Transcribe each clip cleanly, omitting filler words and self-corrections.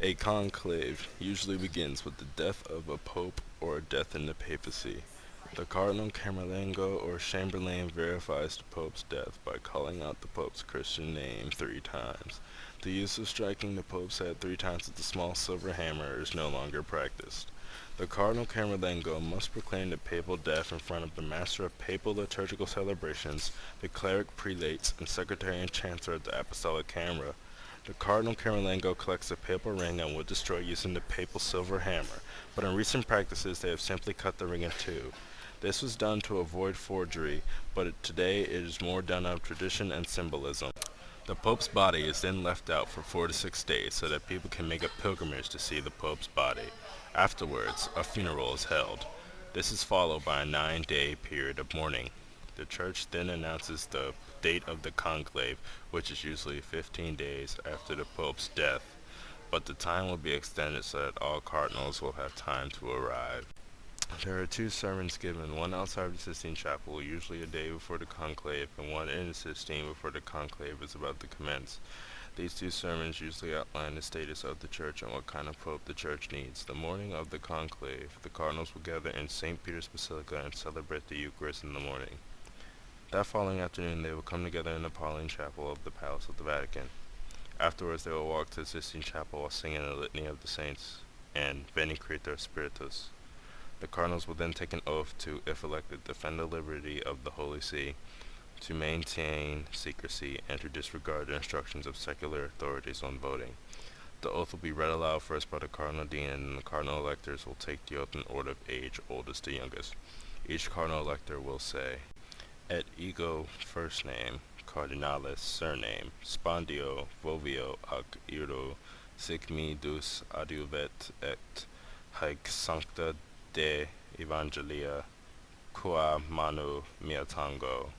A conclave usually begins with the death of a pope or a death in the papacy. The Cardinal Camerlengo or Chamberlain verifies the Pope's death by calling out the Pope's Christian name 3 times. The use of striking the Pope's head 3 times with a small silver hammer is no longer practiced. The Cardinal Camerlengo must proclaim the papal death in front of the master of papal liturgical celebrations, the cleric prelates, and secretary and chancellor of the apostolic camera. The Cardinal Camerlengo collects a papal ring and would destroy using the papal silver hammer, but in recent practices they have simply cut the ring in two. This was done to avoid forgery, but today it is more done out of tradition and symbolism. The Pope's body is then left out for 4 to 6 days so that people can make a pilgrimage to see the Pope's body. Afterwards, a funeral is held. This is followed by a 9-day period of mourning. The Church then announces the date of the conclave, which is usually 15 days after the Pope's death, but the time will be extended so that all cardinals will have time to arrive. There are 2 sermons given, one outside of the Sistine Chapel, usually a day before the conclave, and one in the Sistine before the conclave is about to commence. These 2 sermons usually outline the status of the Church and what kind of pope the Church needs. The morning of the conclave, the cardinals will gather in St. Peter's Basilica and celebrate the Eucharist in the morning. That following afternoon, they will come together in the Pauline Chapel of the Palace of the Vatican. Afterwards, they will walk to the Sistine Chapel while singing the Litany of the Saints and Veni Creator Spiritus. The cardinals will then take an oath to, if elected, defend the liberty of the Holy See, to maintain secrecy, and to disregard the instructions of secular authorities on voting. The oath will be read aloud first by the Cardinal Dean, and then the Cardinal Electors will take the oath in order of age, oldest to youngest. Each Cardinal Elector will say, Et ego first name, Cardinalis surname, Spondio Vovio ac iro, sic me dus adiuvet et haec sancta de Evangelia qua manu mea tango,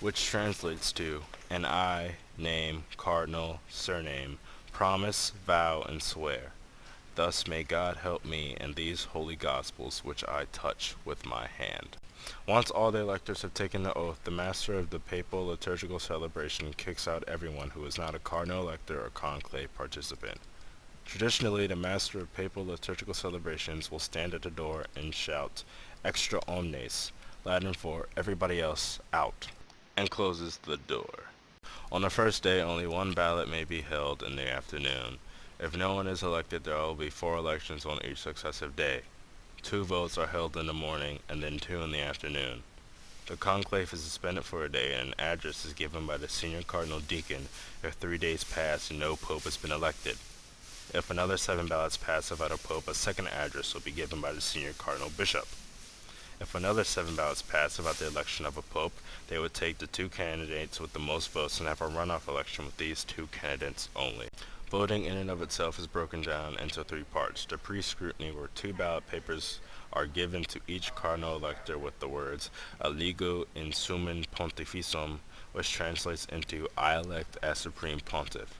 which translates to, and I, name, cardinal, surname, promise, vow, and swear. Thus may God help me in these holy gospels which I touch with my hand. Once all the electors have taken the oath, the master of the papal liturgical celebration kicks out everyone who is not a cardinal elector or conclave participant. Traditionally, the master of papal liturgical celebrations will stand at the door and shout, Extra omnes, Latin for everybody else, out, and closes the door. On the first day, only one ballot may be held in the afternoon. If no one is elected, there will be 4 elections on each successive day. 2 votes are held in the morning, and then 2 in the afternoon. The conclave is suspended for a day, and an address is given by the senior cardinal deacon if 3 days pass and no pope has been elected. If another 7 ballots pass without a pope, a second address will be given by the senior cardinal bishop. If another 7 ballots pass without the election of a pope, they would take the 2 candidates with the most votes and have a runoff election with these 2 candidates only. Voting in and of itself is broken down into 3 parts. The pre-scrutiny, where 2 ballot papers are given to each cardinal elector with the words Allego in summen pontificem, which translates into I elect as supreme pontiff.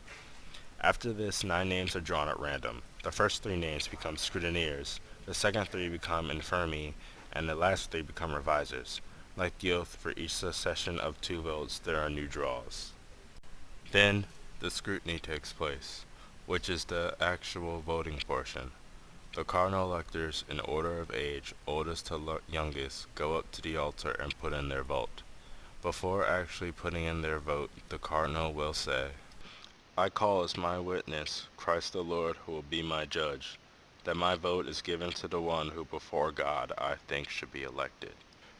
After this, 9 names are drawn at random. The first 3 names become scrutineers, the second 3 become infirmi, and the last 3 become revisers. Like the oath, for each succession of 2 votes, there are new draws. Then, the scrutiny takes place, which is the actual voting portion. The cardinal electors, in order of age, oldest to youngest, go up to the altar and put in their vote. Before actually putting in their vote, the cardinal will say, I call as my witness Christ the Lord, who will be my judge, that my vote is given to the one who before God I think should be elected.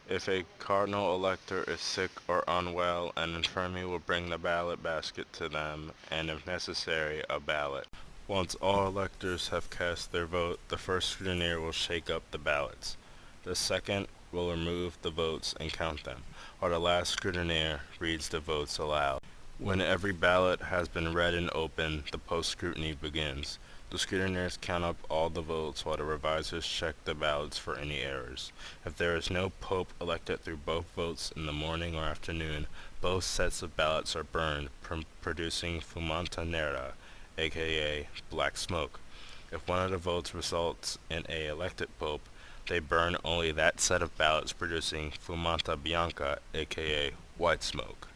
If a cardinal elector is sick or unwell, an infirmary will bring the ballot basket to them, and if necessary, a ballot. Once all electors have cast their vote, the first scrutineer will shake up the ballots. The second will remove the votes and count them, while the last scrutineer reads the votes aloud. When every ballot has been read and opened, the post-scrutiny begins. The scrutineers count up all the votes while the revisers check the ballots for any errors. If there is no pope elected through both votes in the morning or afternoon, both sets of ballots are burned, producing fumata nera, aka black smoke. If one of the votes results in a elected pope, they burn only that set of ballots, producing fumata bianca, aka white smoke.